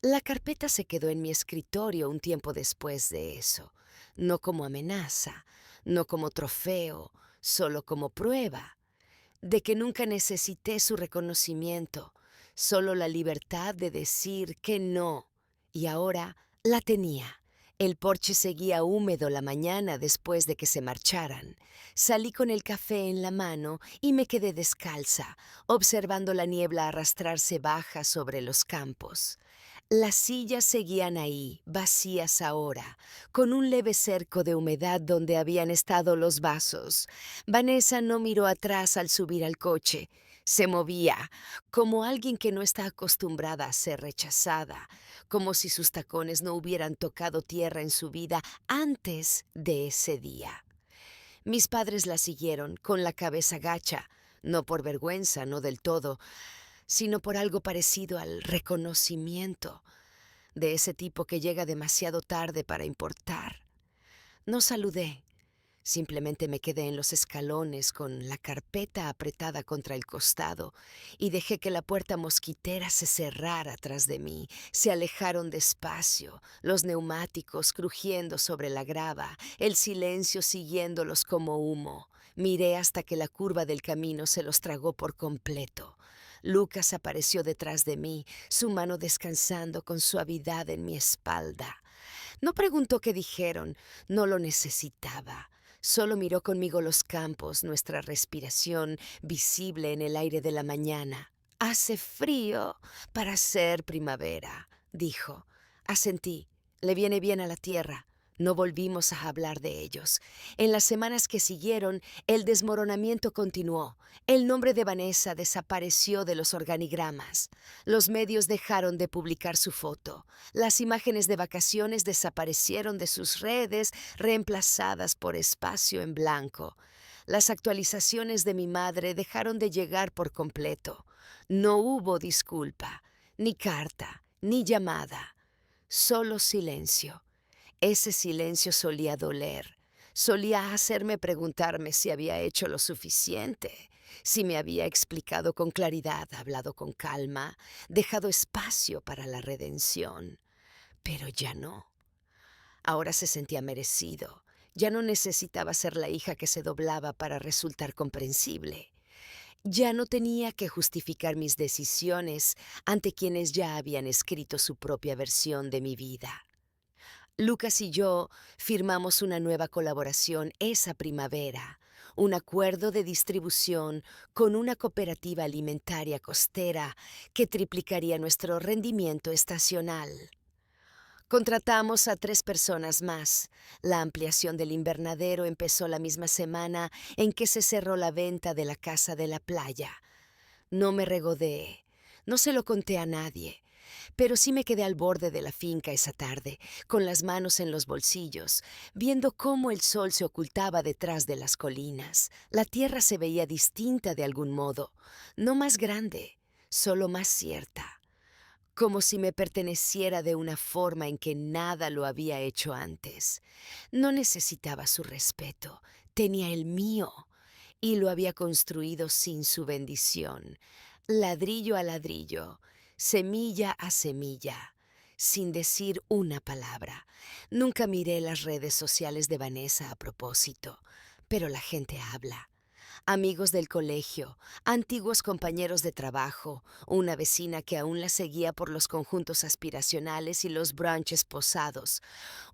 La carpeta se quedó en mi escritorio un tiempo después de eso, no como amenaza, no como trofeo, solo como prueba de que nunca necesité su reconocimiento, solo la libertad de decir que no, y ahora la tenía. El porche seguía húmedo la mañana después de que se marcharan. Salí con el café en la mano y me quedé descalza, observando la niebla arrastrarse baja sobre los campos. Las sillas seguían ahí, vacías ahora, con un leve cerco de humedad donde habían estado los vasos. Vanessa no miró atrás al subir al coche. Se movía, como alguien que no está acostumbrada a ser rechazada, como si sus tacones no hubieran tocado tierra en su vida antes de ese día. Mis padres la siguieron, con la cabeza gacha, no por vergüenza, no del todo, sino por algo parecido al reconocimiento, de ese tipo que llega demasiado tarde para importar. No saludé, simplemente me quedé en los escalones con la carpeta apretada contra el costado y dejé que la puerta mosquitera se cerrara tras de mí. Se alejaron despacio, los neumáticos crujiendo sobre la grava, el silencio siguiéndolos como humo. Miré hasta que la curva del camino se los tragó por completo. Lucas apareció detrás de mí, su mano descansando con suavidad en mi espalda. No preguntó qué dijeron, no lo necesitaba. Solo miró conmigo los campos, nuestra respiración visible en el aire de la mañana. «Hace frío para ser primavera», dijo. Asentí. Le viene bien a la tierra. No volvimos a hablar de ellos. En las semanas que siguieron, el desmoronamiento continuó. El nombre de Vanessa desapareció de los organigramas. Los medios dejaron de publicar su foto. Las imágenes de vacaciones desaparecieron de sus redes, reemplazadas por espacio en blanco. Las actualizaciones de mi madre dejaron de llegar por completo. No hubo disculpa, ni carta, ni llamada. Solo silencio. Ese silencio solía doler, solía hacerme preguntarme si había hecho lo suficiente, si me había explicado con claridad, hablado con calma, dejado espacio para la redención. Pero ya no. Ahora se sentía merecido. Ya no necesitaba ser la hija que se doblaba para resultar comprensible. Ya no tenía que justificar mis decisiones ante quienes ya habían escrito su propia versión de mi vida. Lucas y yo firmamos una nueva colaboración esa primavera, un acuerdo de distribución con una cooperativa alimentaria costera que triplicaría nuestro rendimiento estacional. Contratamos a 3 personas más. La ampliación del invernadero empezó la misma semana en que se cerró la venta de la casa de la playa. No me regodeé, no se lo conté a nadie. Pero sí me quedé al borde de la finca esa tarde, con las manos en los bolsillos, viendo cómo el sol se ocultaba detrás de las colinas. La tierra se veía distinta de algún modo, no más grande, solo más cierta, como si me perteneciera de una forma en que nada lo había hecho antes. No necesitaba su respeto, tenía el mío, y lo había construido sin su bendición, ladrillo a ladrillo, semilla a semilla, sin decir una palabra. Nunca miré las redes sociales de Vanessa a propósito, pero la gente habla. Amigos del colegio, antiguos compañeros de trabajo, una vecina que aún la seguía por los conjuntos aspiracionales y los brunches posados.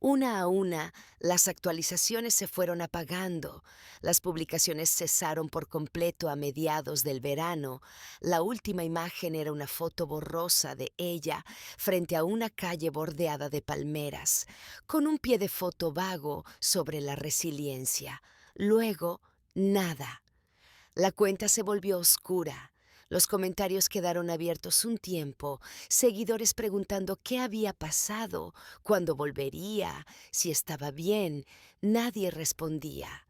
Una a una, las actualizaciones se fueron apagando, las publicaciones cesaron por completo a mediados del verano. La última imagen era una foto borrosa de ella frente a una calle bordeada de palmeras, con un pie de foto vago sobre la resiliencia. Luego, nada. La cuenta se volvió oscura. Los comentarios quedaron abiertos un tiempo, seguidores preguntando qué había pasado, cuándo volvería, si estaba bien. Nadie respondía.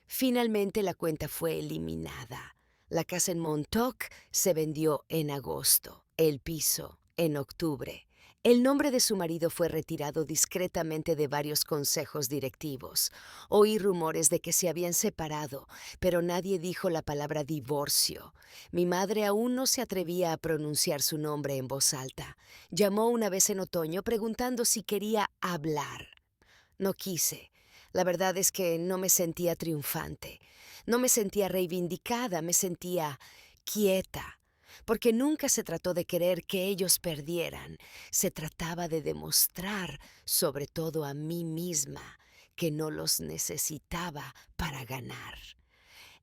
Finalmente la cuenta fue eliminada. La casa en Montauk se vendió en agosto, el piso en octubre. El nombre de su marido fue retirado discretamente de varios consejos directivos. Oí rumores de que se habían separado, pero nadie dijo la palabra divorcio. Mi madre aún no se atrevía a pronunciar su nombre en voz alta. Llamó una vez en otoño preguntando si quería hablar. No quise. La verdad es que no me sentía triunfante. No me sentía reivindicada, me sentía quieta. Porque nunca se trató de querer que ellos perdieran. Se trataba de demostrar, sobre todo a mí misma, que no los necesitaba para ganar.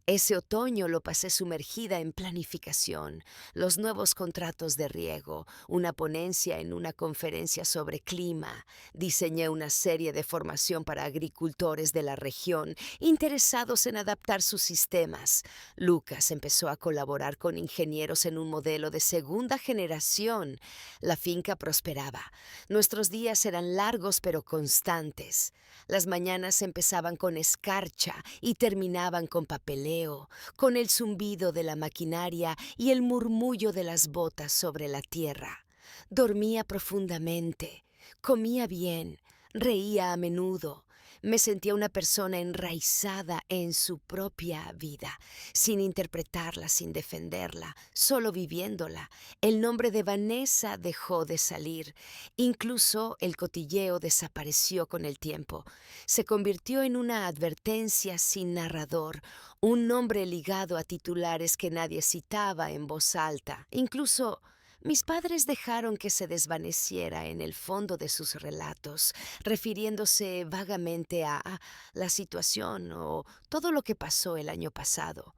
Ese otoño lo pasé sumergida en planificación, los nuevos contratos de riego, una ponencia en una conferencia sobre clima. Diseñé una serie de formación para agricultores de la región interesados en adaptar sus sistemas. Lucas empezó a colaborar con ingenieros en un modelo de segunda generación. La finca prosperaba. Nuestros días eran largos pero constantes. Las mañanas empezaban con escarcha y terminaban con papeleo, con el zumbido de la maquinaria y el murmullo de las botas sobre la tierra. Dormía profundamente, comía bien, reía a menudo. Me sentía una persona enraizada en su propia vida, sin interpretarla, sin defenderla, solo viviéndola. El nombre de Vanessa dejó de salir. Incluso el cotilleo desapareció con el tiempo. Se convirtió en una advertencia sin narrador, un nombre ligado a titulares que nadie citaba en voz alta. Incluso mis padres dejaron que se desvaneciera en el fondo de sus relatos, refiriéndose vagamente a la situación o todo lo que pasó el año pasado.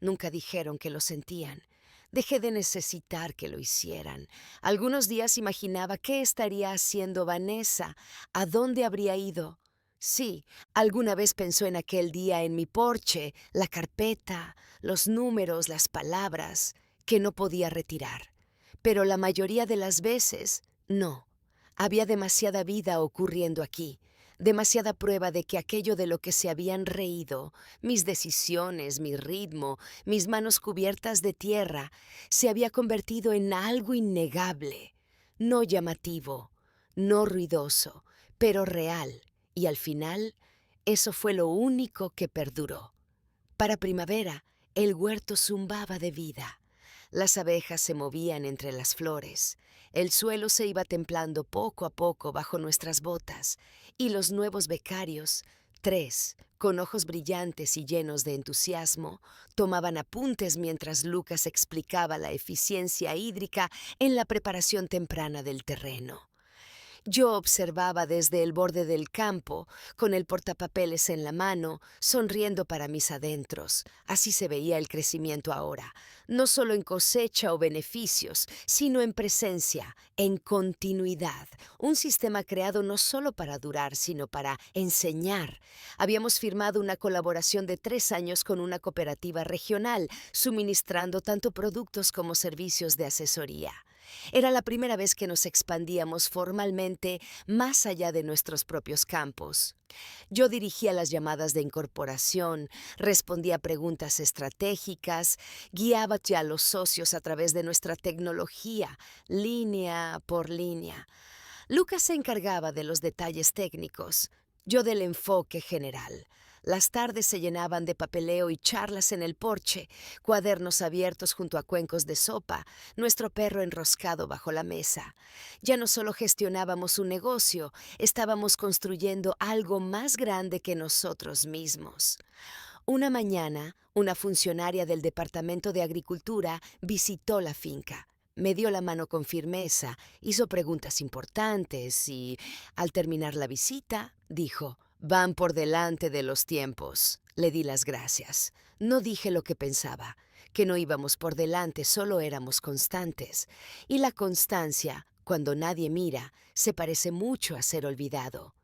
Nunca dijeron que lo sentían. Dejé de necesitar que lo hicieran. Algunos días imaginaba qué estaría haciendo Vanessa, a dónde habría ido. Sí, alguna vez pensó en aquel día en mi porche, la carpeta, los números, las palabras, que no podía retirar. Pero la mayoría de las veces, no. Había demasiada vida ocurriendo aquí, demasiada prueba de que aquello de lo que se habían reído, mis decisiones, mi ritmo, mis manos cubiertas de tierra, se había convertido en algo innegable, no llamativo, no ruidoso, pero real, y al final, eso fue lo único que perduró. Para primavera, el huerto zumbaba de vida. Las abejas se movían entre las flores, el suelo se iba templando poco a poco bajo nuestras botas, y los nuevos becarios, 3, con ojos brillantes y llenos de entusiasmo, tomaban apuntes mientras Lucas explicaba la eficiencia hídrica en la preparación temprana del terreno. Yo observaba desde el borde del campo, con el portapapeles en la mano, sonriendo para mis adentros. Así se veía el crecimiento ahora, no solo en cosecha o beneficios, sino en presencia, en continuidad. Un sistema creado no solo para durar, sino para enseñar. Habíamos firmado una colaboración de 3 años con una cooperativa regional, suministrando tanto productos como servicios de asesoría. Era la primera vez que nos expandíamos formalmente más allá de nuestros propios campos. Yo dirigía las llamadas de incorporación, respondía preguntas estratégicas, guiaba ya a los socios a través de nuestra tecnología, línea por línea. Lucas se encargaba de los detalles técnicos, yo del enfoque general. Las tardes se llenaban de papeleo y charlas en el porche, cuadernos abiertos junto a cuencos de sopa, nuestro perro enroscado bajo la mesa. Ya no solo gestionábamos un negocio, estábamos construyendo algo más grande que nosotros mismos. Una mañana, una funcionaria del Departamento de Agricultura visitó la finca. Me dio la mano con firmeza, hizo preguntas importantes y, al terminar la visita, dijo: «Van por delante de los tiempos». Le di las gracias. No dije lo que pensaba, que no íbamos por delante, solo éramos constantes. Y la constancia, cuando nadie mira, se parece mucho a ser olvidado.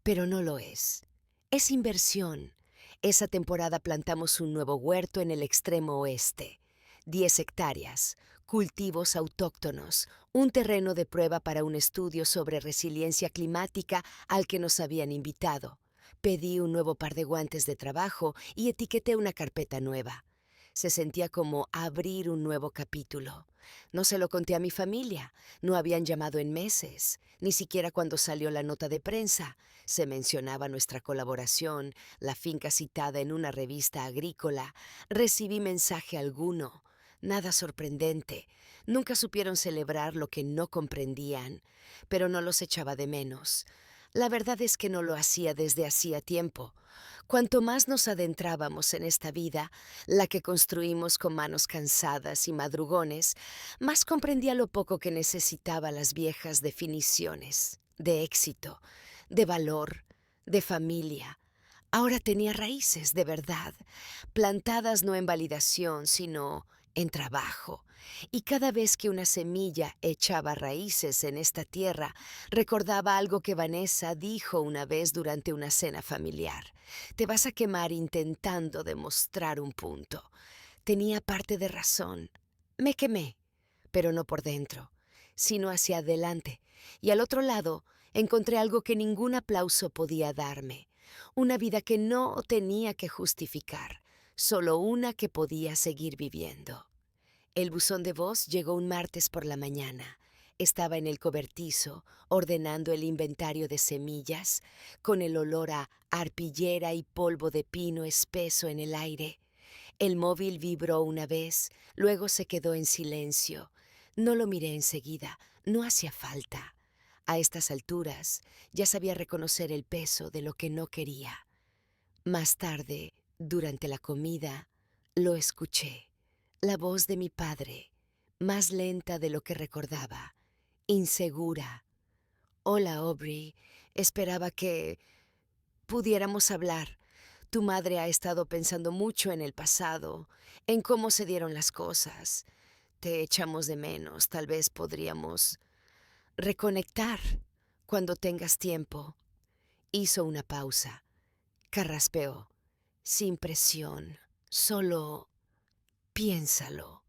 Pero no lo es. Es inversión. Esa temporada plantamos un nuevo huerto en el extremo oeste. 10 hectáreas, cultivos autóctonos, un terreno de prueba para un estudio sobre resiliencia climática al que nos habían invitado. Pedí un nuevo par de guantes de trabajo y etiqueté una carpeta nueva. Se sentía como abrir un nuevo capítulo. No se lo conté a mi familia, no habían llamado en meses, ni siquiera cuando salió la nota de prensa. Se mencionaba nuestra colaboración, la finca citada en una revista agrícola. Recibí mensaje alguno, nada sorprendente. Nunca supieron celebrar lo que no comprendían, pero no los echaba de menos. La verdad es que no lo hacía desde hacía tiempo. Cuanto más nos adentrábamos en esta vida, la que construimos con manos cansadas y madrugones, más comprendía lo poco que necesitaba las viejas definiciones de éxito, de valor, de familia. Ahora tenía raíces de verdad, plantadas no en validación, sino en trabajo. Y cada vez que una semilla echaba raíces en esta tierra, recordaba algo que Vanessa dijo una vez durante una cena familiar. Te vas a quemar intentando demostrar un punto. Tenía parte de razón. Me quemé, pero no por dentro, sino hacia adelante. Y al otro lado encontré algo que ningún aplauso podía darme. Una vida que no tenía que justificar, solo una que podía seguir viviendo. El buzón de voz llegó un martes por la mañana. Estaba en el cobertizo, ordenando el inventario de semillas, con el olor a arpillera y polvo de pino espeso en el aire. El móvil vibró una vez, luego se quedó en silencio. No lo miré enseguida, no hacía falta. A estas alturas ya sabía reconocer el peso de lo que no quería. Más tarde, durante la comida, lo escuché. La voz de mi padre, más lenta de lo que recordaba, insegura. «Hola, Aubrey. Esperaba que pudiéramos hablar. Tu madre ha estado pensando mucho en el pasado, en cómo se dieron las cosas. Te echamos de menos. Tal vez podríamos reconectar cuando tengas tiempo». Hizo una pausa. Carraspeó. «Sin presión. Solo piénsalo».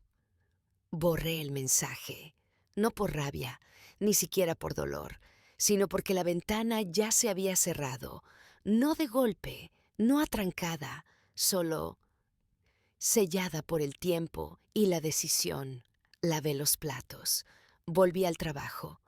Borré el mensaje, no por rabia, ni siquiera por dolor, sino porque la ventana ya se había cerrado, no de golpe, no atrancada, solo sellada por el tiempo y la decisión. Lavé los platos, volví al trabajo.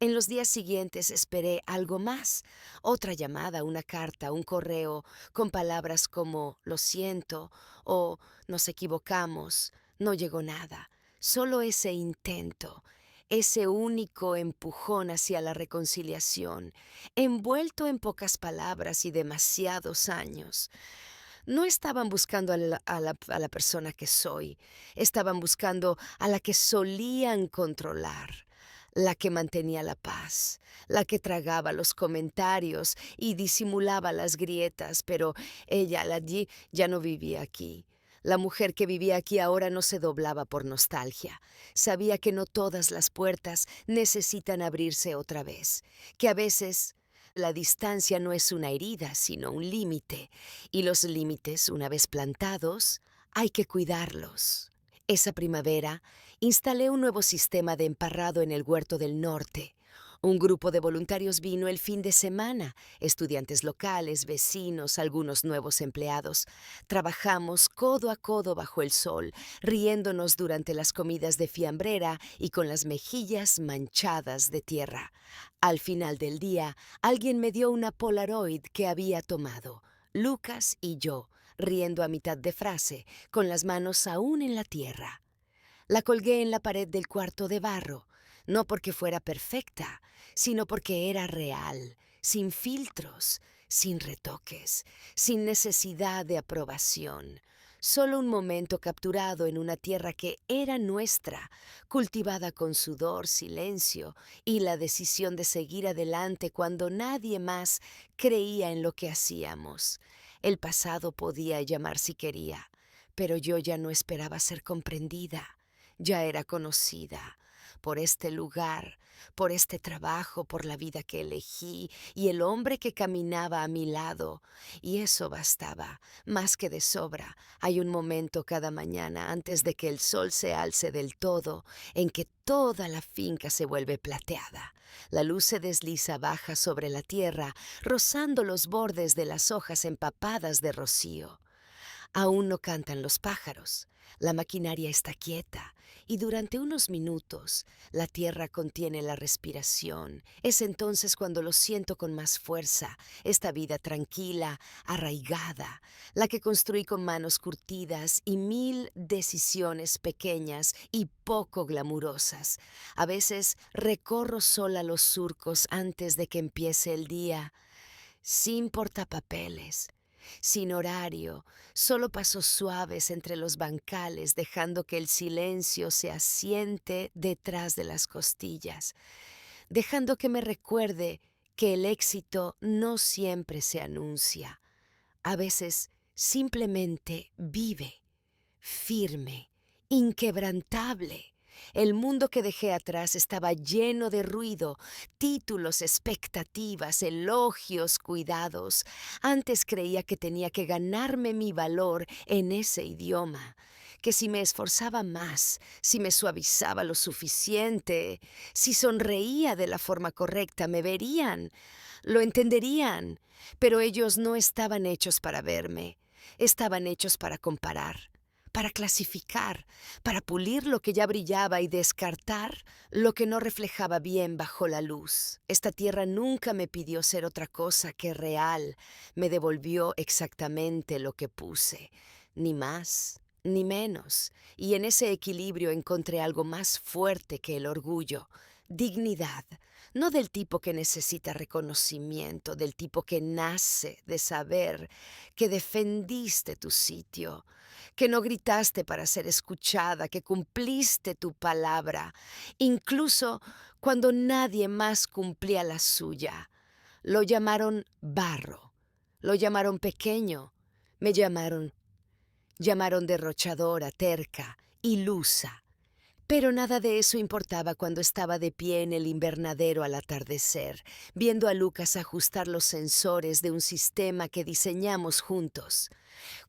En los días siguientes esperé algo más, otra llamada, una carta, un correo, con palabras como «lo siento» o «nos equivocamos». No llegó nada, solo ese intento, ese único empujón hacia la reconciliación, envuelto en pocas palabras y demasiados años. No estaban buscando a la persona que soy, estaban buscando a la que solían controlar, la que mantenía la paz, la que tragaba los comentarios y disimulaba las grietas, pero ella, la allí, ya no vivía aquí. La mujer que vivía aquí ahora no se doblaba por nostalgia. Sabía que no todas las puertas necesitan abrirse otra vez, que a veces la distancia no es una herida, sino un límite, y los límites, una vez plantados, hay que cuidarlos. Esa primavera Instalé un nuevo sistema de emparrado en el huerto del norte. Un grupo de voluntarios vino el fin de semana, estudiantes locales, vecinos, algunos nuevos empleados. Trabajamos codo a codo bajo el sol, riéndonos durante las comidas de fiambrera y con las mejillas manchadas de tierra. Al final del día, alguien me dio una Polaroid que había tomado. Lucas y yo, riendo a mitad de frase, con las manos aún en la tierra. La colgué en la pared del cuarto de barro, no porque fuera perfecta, sino porque era real, sin filtros, sin retoques, sin necesidad de aprobación. Solo un momento capturado en una tierra que era nuestra, cultivada con sudor, silencio y la decisión de seguir adelante cuando nadie más creía en lo que hacíamos. El pasado podía llamar si quería, pero yo ya no esperaba ser comprendida. Ya era conocida por este lugar, por este trabajo, por la vida que elegí y el hombre que caminaba a mi lado. Y eso bastaba, más que de sobra. Hay un momento cada mañana antes de que el sol se alce del todo, en que toda la finca se vuelve plateada. La luz se desliza baja sobre la tierra, rozando los bordes de las hojas empapadas de rocío. Aún no cantan los pájaros, la maquinaria está quieta y durante unos minutos la tierra contiene la respiración. Es entonces cuando lo siento con más fuerza, esta vida tranquila, arraigada, la que construí con manos curtidas y mil decisiones pequeñas y poco glamurosas. A veces recorro sola los surcos antes de que empiece el día, sin portapapeles, sin horario, solo pasos suaves entre los bancales, dejando que el silencio se asiente detrás de las costillas, dejando que me recuerde que el éxito no siempre se anuncia. A veces simplemente vive, firme, inquebrantable. El mundo que dejé atrás estaba lleno de ruido, títulos, expectativas, elogios, cuidados. Antes creía que tenía que ganarme mi valor en ese idioma, que si me esforzaba más, si me suavizaba lo suficiente, si sonreía de la forma correcta, me verían, lo entenderían, pero ellos no estaban hechos para verme, estaban hechos para comparar, para clasificar, para pulir lo que ya brillaba y descartar lo que no reflejaba bien bajo la luz. Esta tierra nunca me pidió ser otra cosa que real, me devolvió exactamente lo que puse, ni más ni menos, y en ese equilibrio encontré algo más fuerte que el orgullo, dignidad, no del tipo que necesita reconocimiento, del tipo que nace de saber que defendiste tu sitio, que no gritaste para ser escuchada, que cumpliste tu palabra, incluso cuando nadie más cumplía la suya. Lo llamaron barro, lo llamaron pequeño, me llamaron derrochadora, terca, ilusa. Pero nada de eso importaba cuando estaba de pie en el invernadero al atardecer, viendo a Lucas ajustar los sensores de un sistema que diseñamos juntos.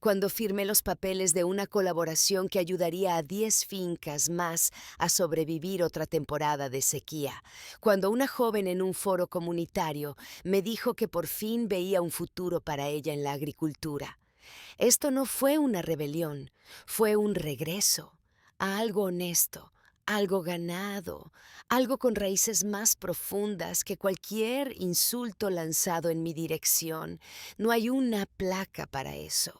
Cuando firmé los papeles de una colaboración que ayudaría a 10 fincas más a sobrevivir otra temporada de sequía. Cuando una joven en un foro comunitario me dijo que por fin veía un futuro para ella en la agricultura. Esto no fue una rebelión, fue un regreso a algo honesto, algo ganado, algo con raíces más profundas que cualquier insulto lanzado en mi dirección. No hay una placa para eso,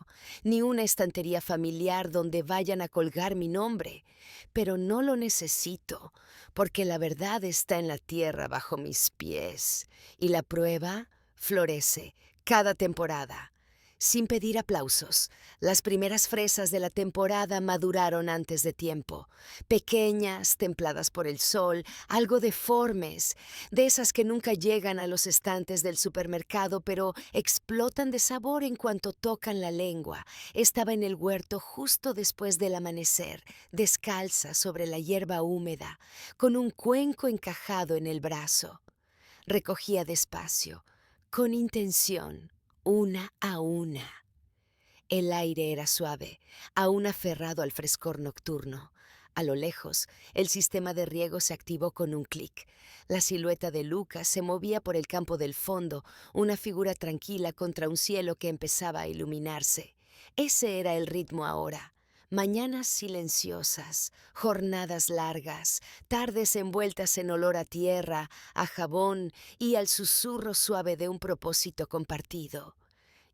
ni una estantería familiar donde vayan a colgar mi nombre, pero no lo necesito, porque la verdad está en la tierra bajo mis pies, y la prueba florece cada temporada. Sin pedir aplausos, las primeras fresas de la temporada maduraron antes de tiempo, pequeñas, templadas por el sol, algo deformes, de esas que nunca llegan a los estantes del supermercado, pero explotan de sabor en cuanto tocan la lengua. Estaba en el huerto justo después del amanecer, descalza sobre la hierba húmeda, con un cuenco encajado en el brazo. Recogía despacio, con intención, una a una. El aire era suave, aún aferrado al frescor nocturno. A lo lejos, el sistema de riego se activó con un clic. La silueta de Lucas se movía por el campo del fondo, una figura tranquila contra un cielo que empezaba a iluminarse. Ese era el ritmo ahora. Mañanas silenciosas, jornadas largas, tardes envueltas en olor a tierra, a jabón y al susurro suave de un propósito compartido.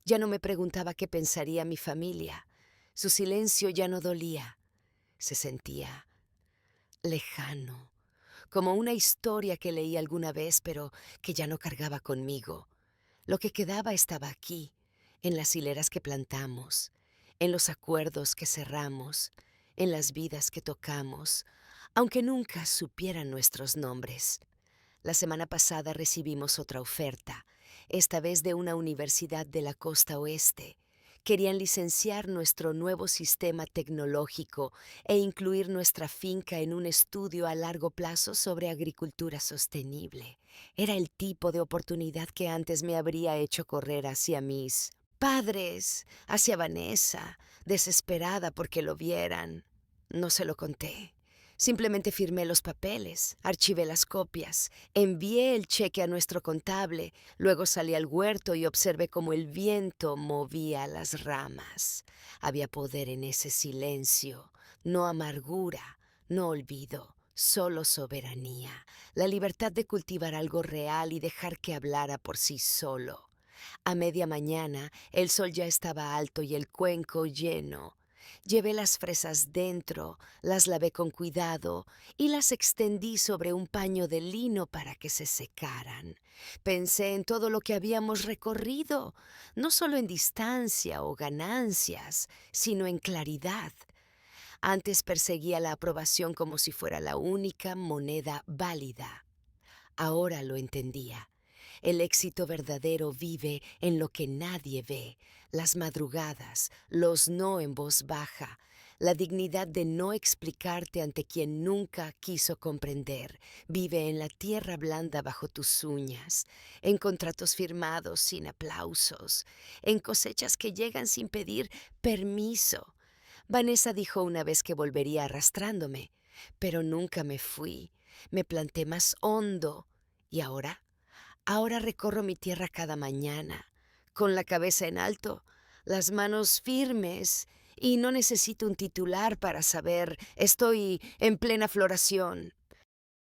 Ya no me preguntaba qué pensaría mi familia. Su silencio ya no dolía. Se sentía lejano, como una historia que leí alguna vez, pero que ya no cargaba conmigo. Lo que quedaba estaba aquí, en las hileras que plantamos, en los acuerdos que cerramos, en las vidas que tocamos, aunque nunca supieran nuestros nombres. La semana pasada recibimos otra oferta, esta vez de una universidad de la costa oeste. Querían licenciar nuestro nuevo sistema tecnológico e incluir nuestra finca en un estudio a largo plazo sobre agricultura sostenible. Era el tipo de oportunidad que antes me habría hecho correr hacia mis padres, hacia Vanessa, desesperada porque lo vieran. No se lo conté. Simplemente firmé los papeles, archivé las copias, envié el cheque a nuestro contable, luego salí al huerto y observé cómo el viento movía las ramas. Había poder en ese silencio, no amargura, no olvido, solo soberanía, la libertad de cultivar algo real y dejar que hablara por sí solo. A media mañana el sol ya estaba alto y el cuenco lleno. Llevé las fresas dentro, las lavé con cuidado y las extendí sobre un paño de lino para que se secaran. Pensé en todo lo que habíamos recorrido, no solo en distancia o ganancias, sino en claridad. Antes perseguía la aprobación como si fuera la única moneda válida. Ahora lo entendía. El éxito verdadero vive en lo que nadie ve, las madrugadas, los no en voz baja, la dignidad de no explicarte ante quien nunca quiso comprender. Vive en la tierra blanda bajo tus uñas, en contratos firmados sin aplausos, en cosechas que llegan sin pedir permiso. Vanessa dijo una vez que volvería arrastrándome, pero nunca me fui. Me planté más hondo. ¿Y ahora? Ahora recorro mi tierra cada mañana, con la cabeza en alto, las manos firmes, y no necesito un titular para saber estoy en plena floración.